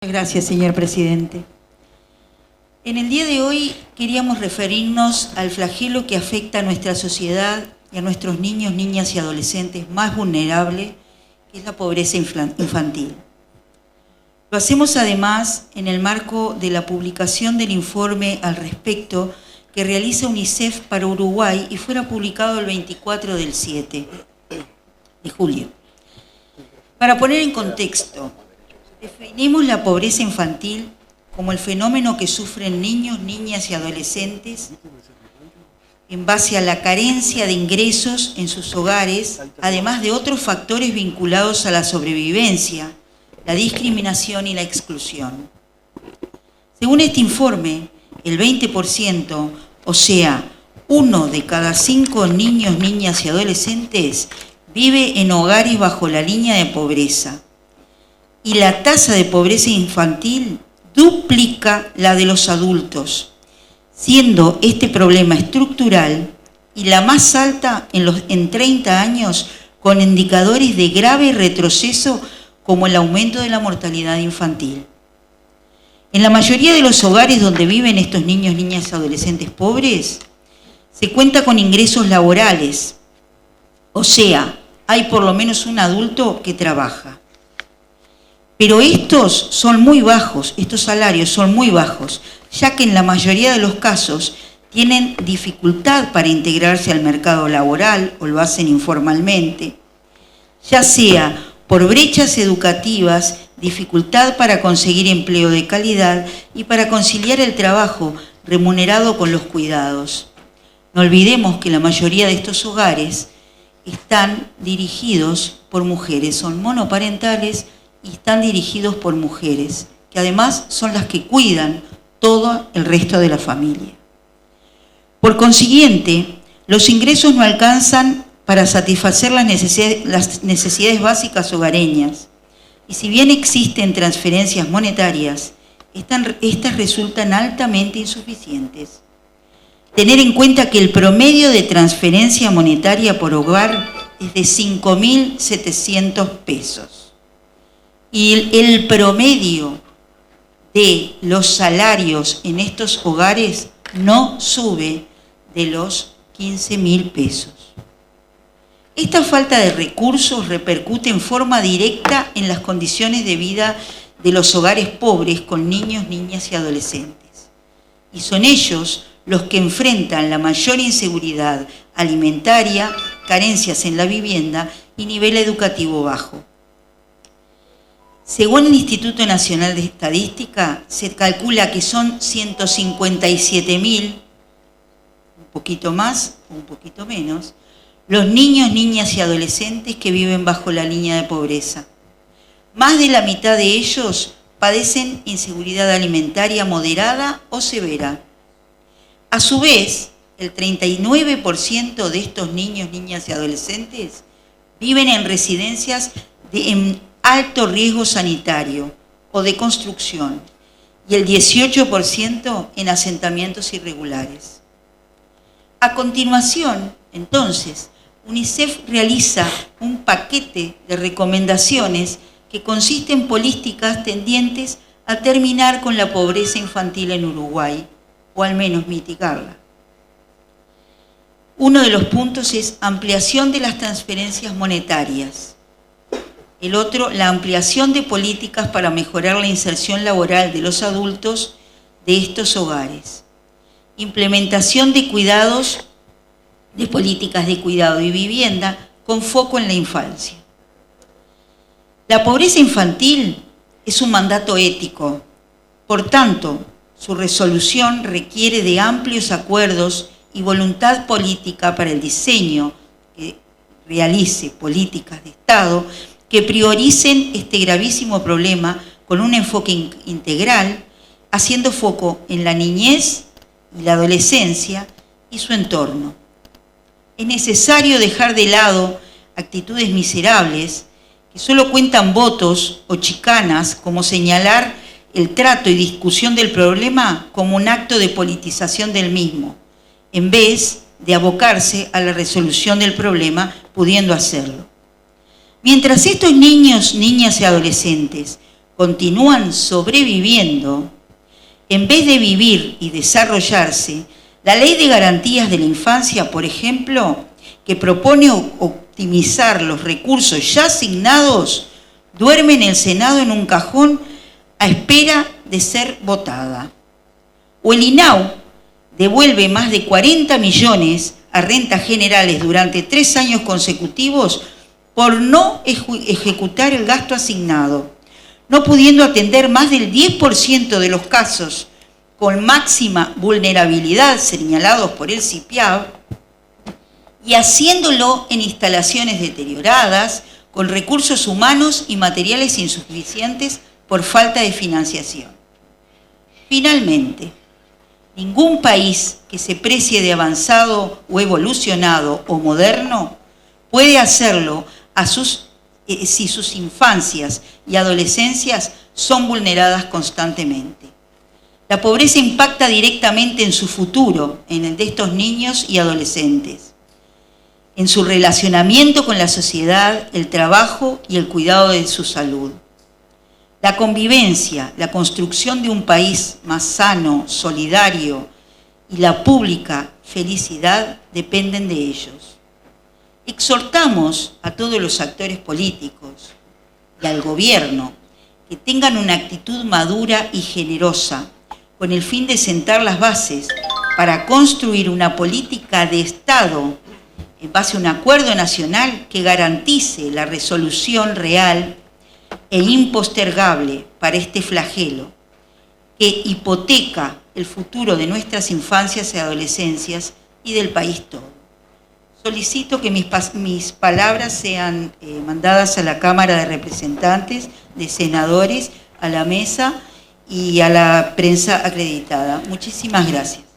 Gracias, señor presidente. En el día de hoy queríamos referirnos al flagelo que afecta a nuestra sociedad y a nuestros niños, niñas y adolescentes más vulnerables, que es la pobreza infantil. Lo hacemos además en el marco de la publicación del informe al respecto que realiza UNICEF para Uruguay y fuera publicado el 24 del 7 de julio. Para poner en contexto, definimos la pobreza infantil como el fenómeno que sufren niños, niñas y adolescentes en base a la carencia de ingresos en sus hogares, además de otros factores vinculados a la sobrevivencia, la discriminación y la exclusión. Según este informe, el 20%, o sea, 1 de cada 5 niños, niñas y adolescentes, vive en hogares bajo la línea de pobreza. Y la tasa de pobreza infantil duplica la de los adultos, siendo este problema estructural y la más alta en 30 años, con indicadores de grave retroceso como el aumento de la mortalidad infantil. En la mayoría de los hogares donde viven estos niños, niñas y adolescentes pobres, se cuenta con ingresos laborales, o sea, hay por lo menos un adulto que trabaja. Pero estos salarios son muy bajos, ya que en la mayoría de los casos tienen dificultad para integrarse al mercado laboral o lo hacen informalmente, ya sea por brechas educativas, dificultad para conseguir empleo de calidad y para conciliar el trabajo remunerado con los cuidados. No olvidemos que la mayoría de estos hogares están dirigidos por mujeres, son monoparentales y están dirigidos por mujeres, que además son las que cuidan todo el resto de la familia. Por consiguiente, los ingresos no alcanzan para satisfacer las necesidades básicas hogareñas, y si bien existen transferencias monetarias, estas resultan altamente insuficientes. Tener en cuenta que el promedio de transferencia monetaria por hogar es de 5.700 pesos. Y el promedio de los salarios en estos hogares no sube de los 15.000 pesos. Esta falta de recursos repercute en forma directa en las condiciones de vida de los hogares pobres con niños, niñas y adolescentes. Y son ellos los que enfrentan la mayor inseguridad alimentaria, carencias en la vivienda y nivel educativo bajo. Según el Instituto Nacional de Estadística, se calcula que son 157.000, un poquito más o un poquito menos, los niños, niñas y adolescentes que viven bajo la línea de pobreza. Más de la mitad de ellos padecen inseguridad alimentaria moderada o severa. A su vez, el 39% de estos niños, niñas y adolescentes viven en residencias en alto riesgo sanitario o de construcción y el 18% en asentamientos irregulares. A continuación, entonces, UNICEF realiza un paquete de recomendaciones que consiste en políticas tendientes a terminar con la pobreza infantil en Uruguay, o al menos mitigarla. Uno de los puntos es ampliación de las transferencias monetarias. El otro, la ampliación de políticas para mejorar la inserción laboral de los adultos de estos hogares. Implementación de cuidados, de políticas de cuidado y vivienda con foco en la infancia. La pobreza infantil es un mandato ético. Por tanto, su resolución requiere de amplios acuerdos y voluntad política para el diseño que realice políticas de Estado que prioricen este gravísimo problema con un enfoque integral, haciendo foco en la niñez y la adolescencia y su entorno. Es necesario dejar de lado actitudes miserables que solo cuentan votos o chicanas, como señalar el trato y discusión del problema como un acto de politización del mismo, en vez de abocarse a la resolución del problema, pudiendo hacerlo. Mientras estos niños, niñas y adolescentes continúan sobreviviendo, en vez de vivir y desarrollarse, la Ley de Garantías de la Infancia, por ejemplo, que propone optimizar los recursos ya asignados, duerme en el Senado en un cajón a espera de ser votada. O el INAU devuelve más de 40 millones a rentas generales durante 3 años consecutivos por no ejecutar el gasto asignado, no pudiendo atender más del 10% de los casos con máxima vulnerabilidad señalados por el CIPIAB, y haciéndolo en instalaciones deterioradas, con recursos humanos y materiales insuficientes por falta de financiación. Finalmente, ningún país que se precie de avanzado o evolucionado o moderno puede hacerlo si sus infancias y adolescencias son vulneradas constantemente. La pobreza impacta directamente en su futuro, en el de estos niños y adolescentes, en su relacionamiento con la sociedad, el trabajo y el cuidado de su salud. La convivencia, la construcción de un país más sano, solidario y la pública felicidad dependen de ellos. Exhortamos a todos los actores políticos y al gobierno que tengan una actitud madura y generosa con el fin de sentar las bases para construir una política de Estado en base a un acuerdo nacional que garantice la resolución real e impostergable para este flagelo que hipoteca el futuro de nuestras infancias y adolescencias y del país todo. Solicito que mis palabras sean mandadas a la Cámara de Representantes, de senadores, a la mesa y a la prensa acreditada. Muchísimas gracias.